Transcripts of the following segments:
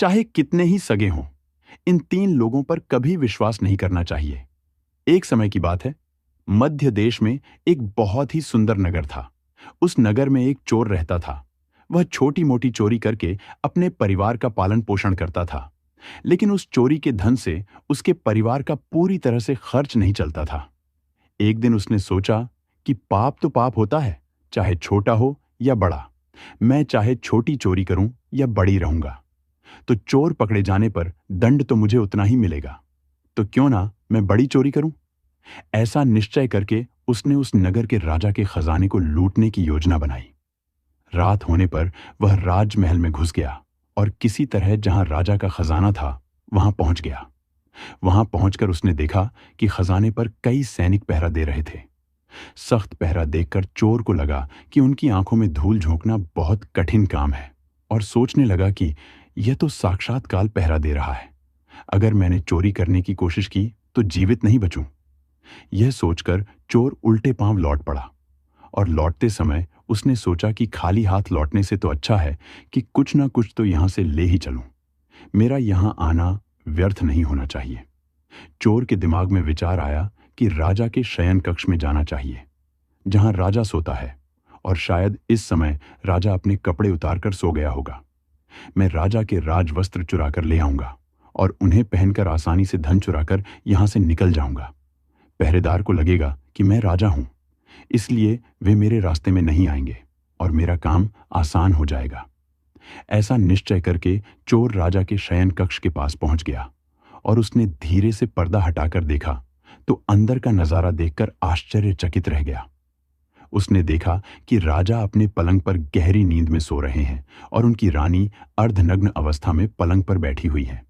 चाहे कितने ही सगे हों, इन 3 लोगों पर कभी विश्वास नहीं करना चाहिए। एक समय की बात है, मध्य देश में एक बहुत ही सुंदर नगर था। उस नगर में एक चोर रहता था। वह छोटी मोटी चोरी करके अपने परिवार का पालन पोषण करता था, लेकिन उस चोरी के धन से उसके परिवार का पूरी तरह से खर्च नहीं चलता था। एक दिन उसने सोचा कि पाप तो पाप होता है, चाहे छोटा हो या बड़ा। मैं चाहे छोटी चोरी करूं या बड़ी रहूंगा, तो चोर पकड़े जाने पर दंड तो मुझे उतना ही मिलेगा, तो क्यों ना मैं बड़ी चोरी करूं। ऐसा निश्चय करके उसने उस नगर के राजा के खजाने को लूटने की योजना बनाई। रात होने पर वह राजमहल में घुस गया और किसी तरह जहां राजा का खजाना था वहां पहुंच गया। वहां पहुंचकर उसने देखा कि खजाने पर कई सैनिक पहरा दे रहे थे। सख्त पहरा देखकर चोर को लगा कि उनकी आंखों में धूल झोंकना बहुत कठिन काम है, और सोचने लगा कि यह तो साक्षात काल पहरा दे रहा है। अगर मैंने चोरी करने की कोशिश की तो जीवित नहीं बचूं। यह सोचकर चोर उल्टे पांव लौट पड़ा, और लौटते समय उसने सोचा कि खाली हाथ लौटने से तो अच्छा है कि कुछ ना कुछ तो यहां से ले ही चलूं। मेरा यहां आना व्यर्थ नहीं होना चाहिए। चोर के दिमाग में विचार आया कि राजा के शयन कक्ष में जाना चाहिए, जहां राजा सोता है, और शायद इस समय राजा अपने कपड़े उतारकर सो गया होगा। मैं राजा के राजवस्त्र चुराकर ले आऊंगा और उन्हें पहनकर आसानी से धन चुराकर यहां से निकल जाऊंगा। पहरेदार को लगेगा कि मैं राजा हूं, इसलिए वे मेरे रास्ते में नहीं आएंगे और मेरा काम आसान हो जाएगा। ऐसा निश्चय करके चोर राजा के शयन कक्ष के पास पहुंच गया, और उसने धीरे से पर्दा हटाकर देखा तो अंदर का नजारा देखकर आश्चर्यचकित रह गया। उसने देखा कि राजा अपने पलंग पर गहरी नींद में सो रहे हैं और उनकी रानी अर्धनग्न अवस्था में पलंग पर बैठी हुई है।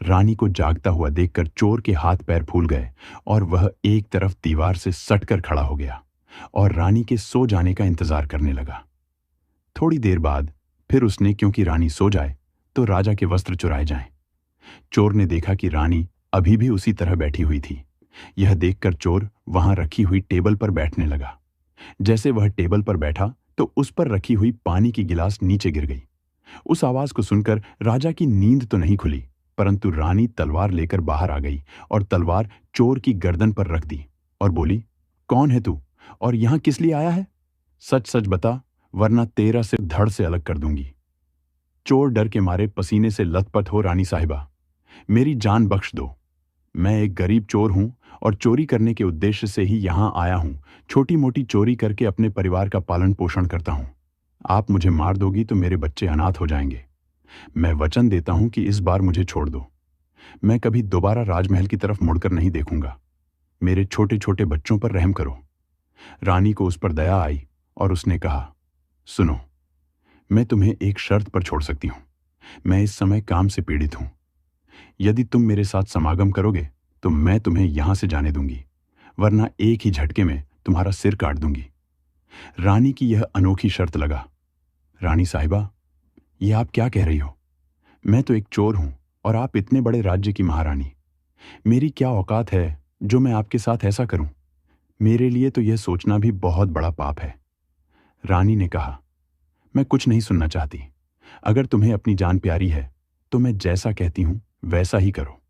रानी को जागता हुआ देखकर चोर के हाथ पैर फूल गए और वह एक तरफ दीवार से सटकर खड़ा हो गया और रानी के सो जाने का इंतजार करने लगा। थोड़ी देर बाद फिर उसने, क्योंकि रानी सो जाए तो राजा के वस्त्र चुराए जाएं। चोर ने देखा कि रानी अभी भी उसी तरह बैठी हुई थी। यह देखकर चोर वहां रखी हुई टेबल पर बैठने लगा। जैसे वह टेबल पर बैठा तो उस पर रखी हुई पानी की गिलास नीचे गिर गई। उस आवाज को सुनकर राजा की नींद तो नहीं खुली, परंतु रानी तलवार लेकर बाहर आ गई और तलवार चोर की गर्दन पर रख दी और बोली, कौन है तू और यहां किस लिए आया है? सच सच बता, वरना तेरा सिर धड़ से अलग कर दूंगी। चोर डर के मारे पसीने से लथपथ हो, रानी साहिबा, मेरी जान बख्श दो। मैं एक गरीब चोर हूं और चोरी करने के उद्देश्य से ही यहां आया हूं। छोटी मोटी चोरी करके अपने परिवार का पालन पोषण करता हूं। आप मुझे मार दोगी तो मेरे बच्चे अनाथ हो जाएंगे। मैं वचन देता हूं कि इस बार मुझे छोड़ दो। मैं कभी दोबारा राजमहल की तरफ मुड़कर नहीं देखूंगा। मेरे छोटे छोटे बच्चों पर रहम करो। रानी को उस पर दया आई और उसने कहा, सुनो, मैं तुम्हें एक शर्त पर छोड़ सकती हूं। मैं इस समय काम से पीड़ित हूं। यदि तुम मेरे साथ समागम करोगे तो मैं तुम्हें यहां से जाने दूंगी, वरना एक ही झटके में तुम्हारा सिर काट दूंगी। रानी की यह अनोखी शर्त लगा। रानी साहिबा, यह आप क्या कह रही हो? मैं तो एक चोर हूं और आप इतने बड़े राज्य की महारानी। मेरी क्या औकात है जो मैं आपके साथ ऐसा करूं? मेरे लिए तो यह सोचना भी बहुत बड़ा पाप है। रानी ने कहा, मैं कुछ नहीं सुनना चाहती। अगर तुम्हें अपनी जान प्यारी है तो मैं जैसा कहती हूं वैसा ही करो,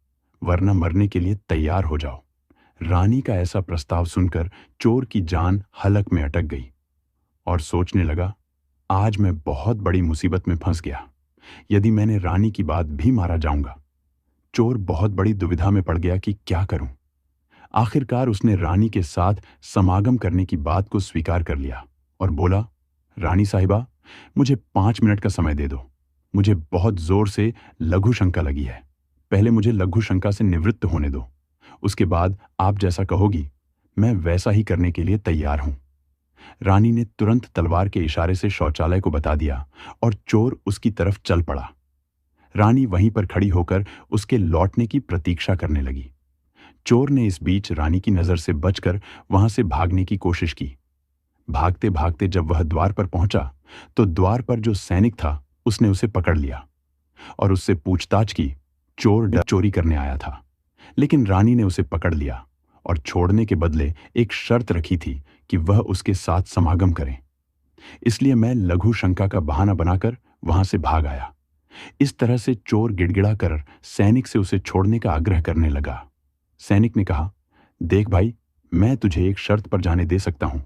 वरना मरने के लिए तैयार हो जाओ। रानी का ऐसा प्रस्ताव सुनकर चोर की जान हलक में अटक गई और सोचने लगा, आज मैं बहुत बड़ी मुसीबत में फंस गया। यदि मैंने रानी की बात भी मारा जाऊंगा। चोर बहुत बड़ी दुविधा में पड़ गया कि क्या करूं। आखिरकार उसने रानी के साथ समागम करने की बात को स्वीकार कर लिया और बोला, रानी साहिबा, मुझे 5 मिनट का समय दे दो। मुझे बहुत जोर से लघु शंका लगी है। पहले मुझे लघु शंका से निवृत्त होने दो। उसके बाद आप जैसा कहोगी मैं वैसा ही करने के लिए तैयार हूं। रानी ने तुरंत तलवार के इशारे से शौचालय को बता दिया और चोर उसकी तरफ चल पड़ा। रानी वहीं पर खड़ी होकर उसके लौटने की प्रतीक्षा करने लगी। चोर ने इस बीच रानी की नजर से बचकर वहां से भागने की कोशिश की। भागते भागते जब वह द्वार पर पहुंचा तो द्वार पर जो सैनिक था उसने उसे पकड़ लिया और उससे पूछताछ की। चोर चोरी करने आया था, लेकिन रानी ने उसे पकड़ लिया और छोड़ने के बदले एक शर्त रखी थी कि वह उसके साथ समागम करे। इसलिए मैं लघु शंका का बहाना बनाकर वहां से भाग आया। इस तरह से चोर गिड़गिड़ा कर सैनिक से उसे छोड़ने का आग्रह करने लगा। सैनिक ने कहा, देख भाई, मैं तुझे एक शर्त पर जाने दे सकता हूं,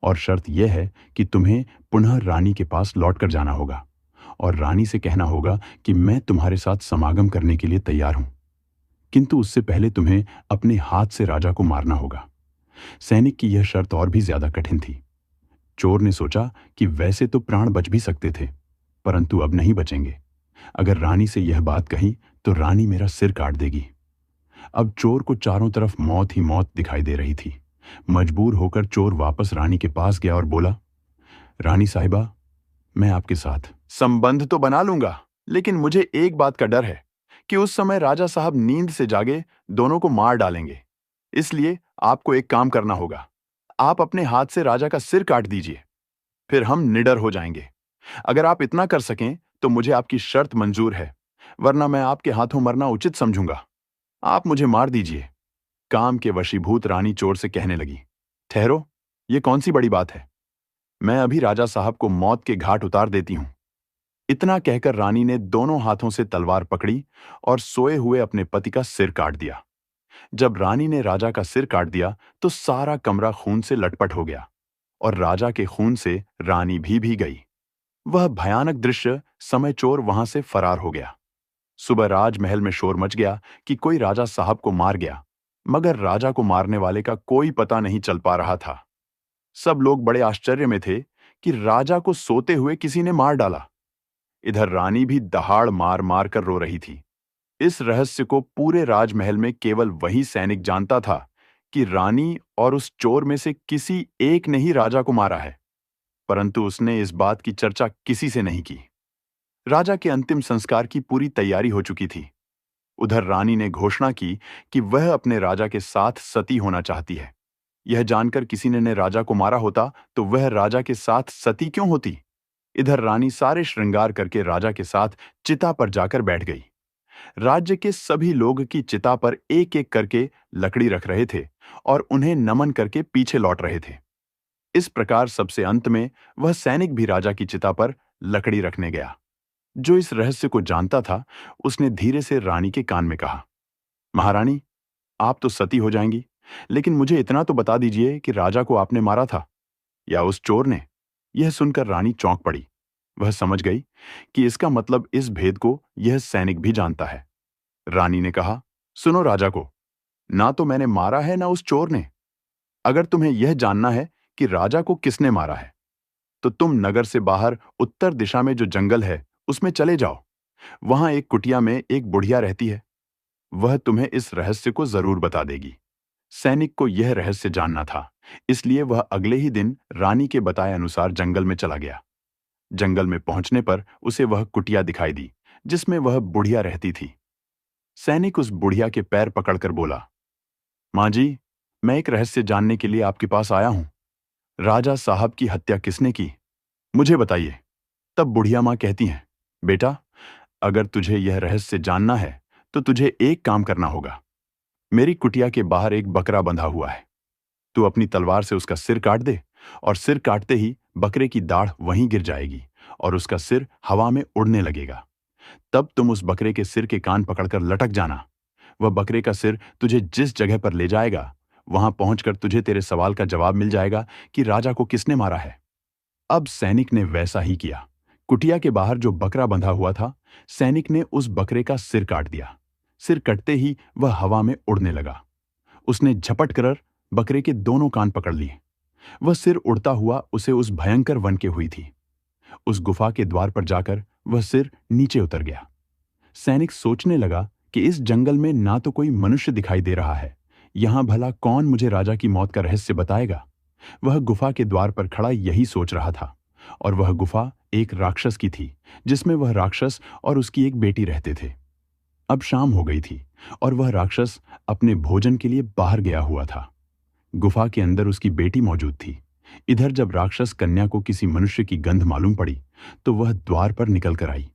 और शर्त यह है कि तुम्हें पुनः रानी के पास लौट कर जाना होगा और रानी से कहना होगा कि मैं तुम्हारे साथ समागम करने के लिए तैयार हूं, किंतु उससे पहले तुम्हें अपने हाथ से राजा को मारना होगा। सैनिक की यह शर्त और भी ज्यादा कठिन थी। चोर ने सोचा कि वैसे तो प्राण बच भी सकते थे, परंतु अब नहीं बचेंगे। अगर रानी से यह बात कही तो रानी मेरा सिर काट देगी। अब चोर को चारों तरफ मौत ही मौत दिखाई दे रही थी। मजबूर होकर चोर वापस रानी के पास गया और बोला, रानी साहिबा, मैं आपके साथ संबंध तो बना लूंगा, लेकिन मुझे एक बात का डर है कि उस समय राजा साहब नींद से जागे दोनों को मार डालेंगे। इसलिए आपको एक काम करना होगा। आप अपने हाथ से राजा का सिर काट दीजिए, फिर हम निडर हो जाएंगे। अगर आप इतना कर सकें तो मुझे आपकी शर्त मंजूर है, वरना मैं आपके हाथों मरना उचित समझूंगा। आप मुझे मार दीजिए। काम के वशीभूत रानी चोर से कहने लगी, ठहरो, ये कौन सी बड़ी बात है? मैं अभी राजा साहब को मौत के घाट उतार देती हूं। इतना कहकर रानी ने दोनों हाथों से तलवार पकड़ी और सोए हुए अपने पति का सिर काट दिया। जब रानी ने राजा का सिर काट दिया तो सारा कमरा खून से लटपट हो गया और राजा के खून से रानी भी गई। वह भयानक दृश्य समय चोर वहां से फरार हो गया। सुबह राजमहल में शोर मच गया कि कोई राजा साहब को मार गया, मगर राजा को मारने वाले का कोई पता नहीं चल पा रहा था। सब लोग बड़े आश्चर्य में थे कि राजा को सोते हुए किसी ने मार डाला। इधर रानी भी दहाड़ मार मार कर रो रही थी। इस रहस्य को पूरे राजमहल में केवल वही सैनिक जानता था कि रानी और उस चोर में से किसी एक ने ही राजा को मारा है, परंतु उसने इस बात की चर्चा किसी से नहीं की। राजा के अंतिम संस्कार की पूरी तैयारी हो चुकी थी। उधर रानी ने घोषणा की कि वह अपने राजा के साथ सती होना चाहती है। यह जानकर किसी ने राजा को मारा होता तो वह राजा के साथ सती क्यों होती? इधर रानी सारे श्रृंगार करके राजा के साथ चिता पर जाकर बैठ गई। राज्य के सभी लोग की चिता पर एक एक करके लकड़ी रख रहे थे और उन्हें नमन करके पीछे लौट रहे थे। इस प्रकार सबसे अंत में वह सैनिक भी राजा की चिता पर लकड़ी रखने गया। जो इस रहस्य को जानता था, उसने धीरे से रानी के कान में कहा, महारानी, आप तो सती हो जाएंगी, लेकिन मुझे इतना तो बता दीजिए कि राजा को आपने मारा था या उस चोर ने? यह सुनकर रानी चौंक पड़ी। वह समझ गई कि इसका मतलब इस भेद को यह सैनिक भी जानता है। रानी ने कहा, सुनो राजा को, ना तो मैंने मारा है ना उस चोर ने। अगर तुम्हें यह जानना है कि राजा को किसने मारा है, तो तुम नगर से बाहर उत्तर दिशा में जो जंगल है उसमें चले जाओ। वहां एक कुटिया में एक बुढ़िया रहती है, वह तुम्हें इस रहस्य को जरूर बता देगी। सैनिक को यह रहस्य जानना था, इसलिए वह अगले ही दिन रानी के बताए अनुसार जंगल में चला गया। जंगल में पहुंचने पर उसे वह कुटिया दिखाई दी जिसमें वह बुढ़िया रहती थी। सैनिक उस बुढ़िया के पैर पकड़कर बोला, मां जी, मैं एक रहस्य जानने के लिए आपके पास आया हूं। राजा साहब की हत्या किसने की, मुझे बताइए। तब बुढ़िया मां कहती हैं, बेटा, अगर तुझे यह रहस्य जानना है तो तुझे एक काम करना होगा। मेरी कुटिया के बाहर एक बकरा बंधा हुआ है। तू अपनी तलवार से उसका सिर काट दे और सिर काटते ही बकरे की दाढ़ वहीं गिर जाएगी और उसका सिर हवा में उड़ने लगेगा। तब तुम उस बकरे के सिर के कान पकड़कर लटक जाना। वह बकरे का सिर तुझे जिस जगह पर ले जाएगा, वहां पहुंचकर तुझे तेरे सवाल का जवाब मिल जाएगा कि राजा को किसने मारा है। अब सैनिक ने वैसा ही किया। कुटिया के बाहर जो बकरा बंधा हुआ था, सैनिक ने उस बकरे का सिर काट दिया। सिर कटते ही वह हवा में उड़ने लगा। उसने झपट कर बकरे के दोनों कान पकड़ लिए। वह सिर उड़ता हुआ उसे उस भयंकर वन के हुई थी। उस गुफा के द्वार पर जाकर वह सिर नीचे उतर गया। सैनिक सोचने लगा कि इस जंगल में ना तो कोई मनुष्य दिखाई दे रहा है, यहां भला कौन मुझे राजा की मौत का रहस्य बताएगा। वह गुफा के द्वार पर खड़ा यही सोच रहा था, और वह गुफा एक राक्षस की थी जिसमें वह राक्षस और उसकी एक बेटी रहते थे। अब शाम हो गई थी और वह राक्षस अपने भोजन के लिए बाहर गया हुआ था। गुफा के अंदर उसकी बेटी मौजूद थी। इधर जब राक्षस कन्या को किसी मनुष्य की गंध मालूम पड़ी तो वह द्वार पर निकल कर आई।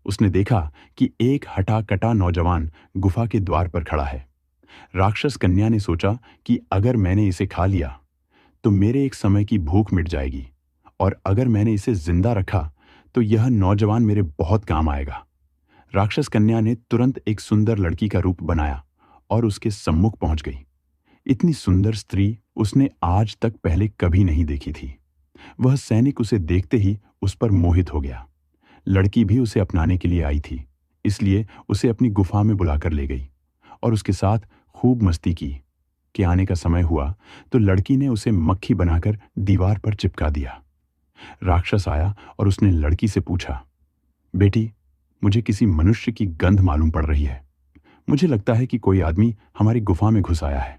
उसने देखा कि एक हटा कटा नौजवान गुफा के द्वार पर खड़ा है। राक्षस कन्या ने सोचा कि अगर मैंने इसे खा लिया तो मेरे एक समय की भूख मिट जाएगी, और अगर मैंने इसे जिंदा रखा तो यह नौजवान मेरे बहुत काम आएगा। राक्षस कन्या ने तुरंत एक सुंदर लड़की का रूप बनाया और उसके सम्मुख पहुंच गई। इतनी सुंदर स्त्री उसने आज तक पहले कभी नहीं देखी थी। वह सैनिक उसे देखते ही उस पर मोहित हो गया। लड़की भी उसे अपनाने के लिए आई थी, इसलिए उसे अपनी गुफा में बुलाकर ले गई और उसके साथ खूब मस्ती की। कि आने का समय हुआ तो लड़की ने उसे मक्खी बनाकर दीवार पर चिपका दिया। राक्षस आया और उसने लड़की से पूछा, बेटी, मुझे किसी मनुष्य की गंध मालूम पड़ रही है। मुझे लगता है कि कोई आदमी हमारी गुफा में घुस आया है।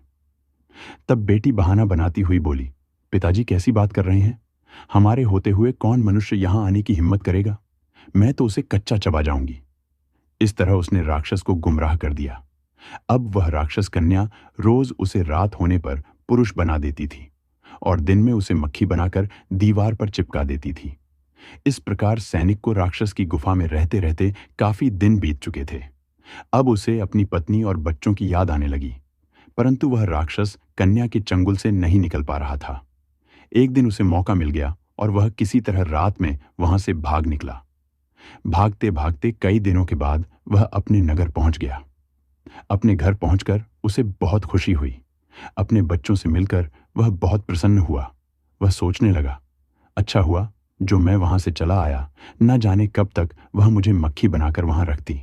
तब बेटी बहाना बनाती हुई बोली, पिताजी कैसी बात कर रहे हैं? हमारे होते हुए कौन मनुष्य यहां आने की हिम्मत करेगा? मैं तो उसे कच्चा चबा जाऊंगी। इस तरह उसने राक्षस को गुमराह कर दिया। अब वह राक्षस कन्या रोज उसे रात होने पर पुरुष बना देती थी और दिन में उसे मक्खी बनाकर दीवार पर चिपका देती थी। इस प्रकार सैनिक को राक्षस की गुफा में रहते रहते काफी दिन बीत चुके थे। अब उसे अपनी पत्नी और बच्चों की याद आने लगी, परंतु वह राक्षस कन्या के चंगुल से नहीं निकल पा रहा था। एक दिन उसे मौका मिल गया और वह किसी तरह रात में वहां से भाग निकला। भागते भागते कई दिनों के बाद वह अपने नगर पहुंच गया। अपने घर पहुंचकर उसे बहुत खुशी हुई। अपने बच्चों से मिलकर वह बहुत प्रसन्न हुआ। वह सोचने लगा, अच्छा हुआ जो मैं वहां से चला आया, न जाने कब तक वह मुझे मक्खी बनाकर वहां रखती।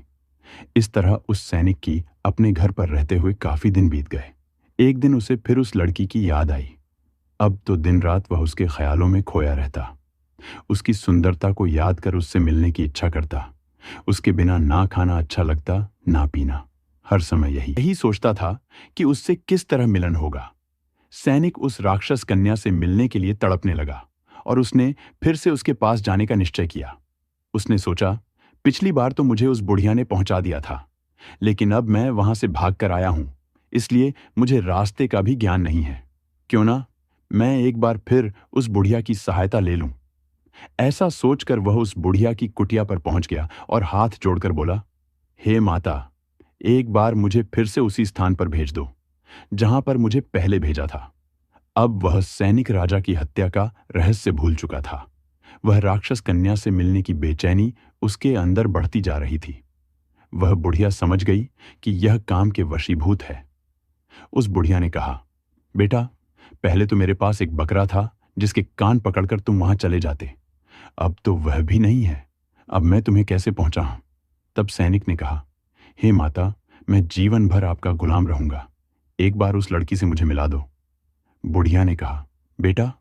इस तरह उस सैनिक की अपने घर पर रहते हुए काफी दिन बीत गए। एक दिन उसे फिर उस लड़की की याद आई। अब तो दिन रात वह उसके ख्यालों में खोया रहता। उसकी सुंदरता को याद कर उससे मिलने की इच्छा करता। उसके बिना ना खाना अच्छा लगता, ना पीना। हर समय यही सोचता था कि उससे किस तरह मिलन होगा। सैनिक उस राक्षस कन्या से मिलने के लिए तड़पने लगा और उसने फिर से उसके पास जाने का निश्चय किया। उसने सोचा, पिछली बार तो मुझे उस बुढ़िया ने पहुंचा दिया था, लेकिन अब मैं वहां से भाग कर आया हूं, इसलिए मुझे रास्ते का भी ज्ञान नहीं है। क्यों ना मैं एक बार फिर उस बुढ़िया की सहायता ले लूं। ऐसा सोचकर वह उस बुढ़िया की कुटिया पर पहुंच गया और हाथ जोड़कर बोला, हे माता, एक बार मुझे फिर से उसी स्थान पर भेज दो जहां पर मुझे पहले भेजा था। अब वह सैनिक राजा की हत्या का रहस्य भूल चुका था। वह राक्षस कन्या से मिलने की बेचैनी उसके अंदर बढ़ती जा रही थी। वह बुढ़िया समझ गई कि यह काम के वशीभूत है। उस बुढ़िया ने कहा, बेटा, पहले तो मेरे पास एक बकरा था जिसके कान पकड़कर तुम वहां चले जाते। अब तो वह भी नहीं है। अब मैं तुम्हें कैसे पहुंचाऊं? तब सैनिक ने कहा, हे माता, मैं जीवन भर आपका गुलाम रहूंगा। एक बार उस लड़की से मुझे मिला दो। बुढ़िया ने कहा, बेटा,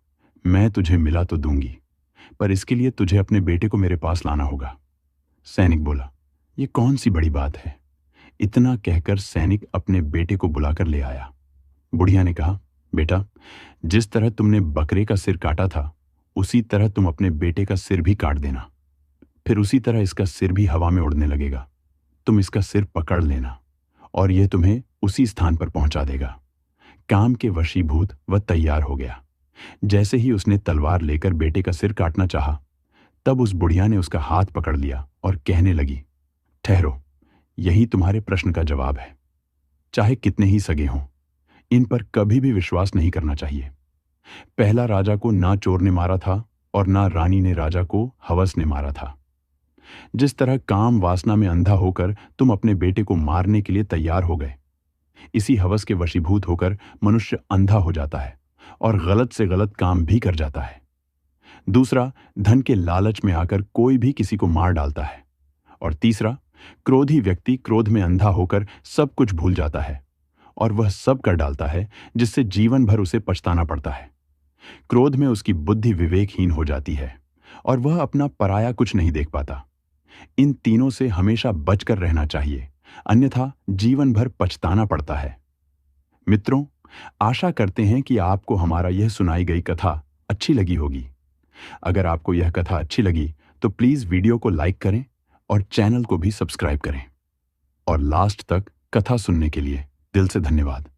मैं तुझे मिला तो दूंगी, पर इसके लिए तुझे अपने बेटे को मेरे पास लाना होगा। सैनिक बोला, ये कौन सी बड़ी बात है? इतना कहकर सैनिक अपने बेटे को बुलाकर ले आया। बुढ़िया ने कहा, बेटा, जिस तरह तुमने बकरे का सिर काटा था, उसी तरह तुम अपने बेटे का सिर भी काट देना। फिर उसी तरह इसका सिर भी हवा में उड़ने लगेगा। तुम इसका सिर पकड़ लेना और यह तुम्हें उसी स्थान पर पहुंचा देगा। काम के वशीभूत वह तैयार हो गया। जैसे ही उसने तलवार लेकर बेटे का सिर काटना चाहा, तब उस बुढ़िया ने उसका हाथ पकड़ लिया और कहने लगी, ठहरो, यही तुम्हारे प्रश्न का जवाब है। चाहे कितने ही सगे हों, इन पर कभी भी विश्वास नहीं करना चाहिए। पहला राजा को ना चोर ने मारा था और ना रानी ने राजा को हवस ने मारा था। जिस तरह काम वासना में अंधा होकर तुम अपने बेटे को मारने के लिए तैयार हो गए, इसी हवस के वशीभूत होकर मनुष्य अंधा हो जाता है और गलत से गलत काम भी कर जाता है। दूसरा, धन के लालच में आकर कोई भी किसी को मार डालता है। और तीसरा, क्रोधी व्यक्ति क्रोध में अंधा होकर सब कुछ भूल जाता है और वह सब कर डालता है जिससे जीवन भर उसे पछताना पड़ता है। क्रोध में उसकी बुद्धि विवेकहीन हो जाती है और वह अपना पराया कुछ नहीं देख पाता। इन तीनों से हमेशा बचकर रहना चाहिए, अन्यथा जीवन भर पछताना पड़ता है। मित्रों, आशा करते हैं कि आपको हमारा यह सुनाई गई कथा अच्छी लगी होगी। अगर आपको यह कथा अच्छी लगी तो प्लीज वीडियो को लाइक करें और चैनल को भी सब्सक्राइब करें। और लास्ट तक कथा सुनने के लिए दिल से धन्यवाद।